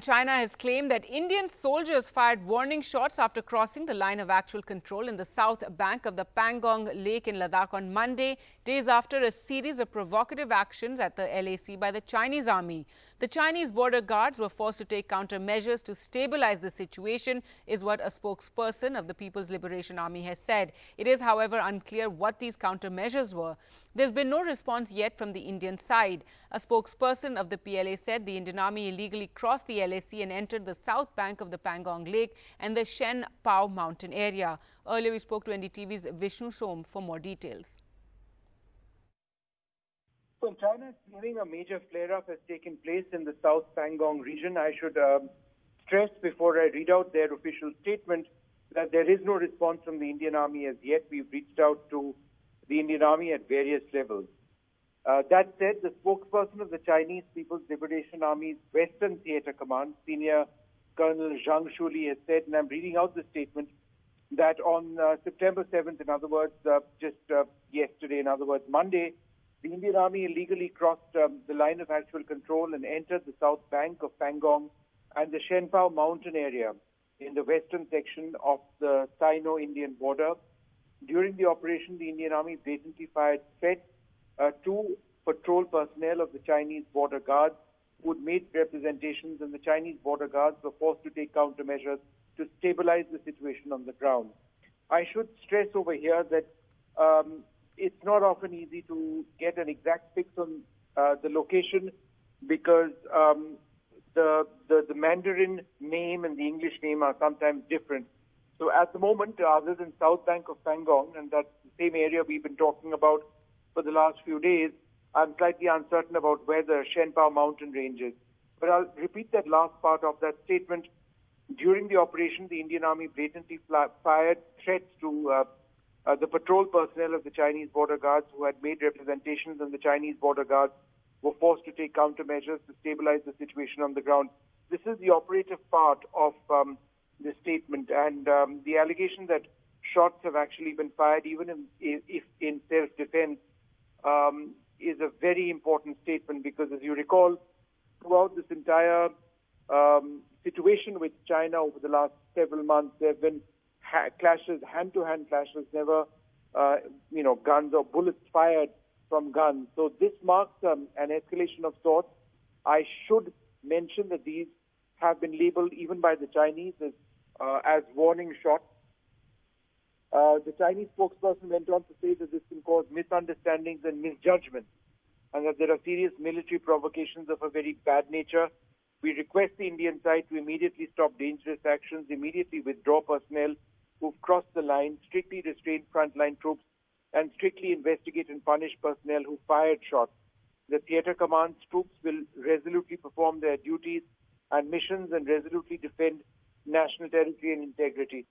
And China has claimed that Indian soldiers fired warning shots after crossing the line of actual control in the south bank of the Pangong Lake in Ladakh on Monday, days after a series of provocative actions at the LAC by the Chinese army. The Chinese border guards were forced to take countermeasures to stabilize the situation, is what a spokesperson of the People's Liberation Army has said. It is, however, unclear what these countermeasures were. There's been no response yet from the Indian side. A spokesperson of the PLA said the Indian army illegally crossed the LAC and entered the south bank of the Pangong Lake and the Shenpao mountain area. Earlier, we spoke to NDTV's Vishnu Som for more details. Well, China is claiming a major flare-up has taken place in the South Pangong region. I should stress before I read out their official statement that there is no response from the Indian Army as yet. We've reached out to the Indian Army at various levels. That said, the spokesperson of the Chinese People's Liberation Army's Western Theatre Command, Senior Colonel Zhang Shuli, has said, and I'm reading out the statement, that on September 7th, in other words, just yesterday, in other words, Monday, the Indian Army illegally crossed the line of actual control and entered the south bank of Pangong and the Shenpao mountain area in the western section of the Sino-Indian border. During the operation, the Indian Army blatantly fired threats to patrol personnel of the Chinese border guards who had made representations, and the Chinese border guards were forced to take countermeasures to stabilize the situation on the ground. I should stress over here that it's not often easy to get an exact fix on the location because the Mandarin name and the English name are sometimes different. So at the moment, other than south bank of Pangong, and that's the same area we've been talking about for the last few days, I'm slightly uncertain about where the Shenpao mountain range is. But I'll repeat that last part of that statement. During the operation, the Indian Army blatantly fired threats to the patrol personnel of the Chinese border guards who had made representations, and the Chinese border guards were forced to take countermeasures to stabilize the situation on the ground. This is the operative part of the statement, and the allegation that shots have actually been fired, even if in self-defense, is a very important statement because, as you recall, throughout this entire situation with China over the last several months, there have been clashes, hand-to-hand clashes, never, guns or bullets fired from guns. So this marks an escalation of sorts. I should mention that these have been labeled even by the Chinese as warning shots. The Chinese spokesperson went on to say that this can cause misunderstandings and misjudgments, and that there are serious military provocations of a very bad nature. We request the Indian side to immediately stop dangerous actions, immediately withdraw personnel who've crossed the line, strictly restrain frontline troops, and strictly investigate and punish personnel who fired shots. The theatre command's troops will resolutely perform their duties and missions and resolutely defend national territory and integrity.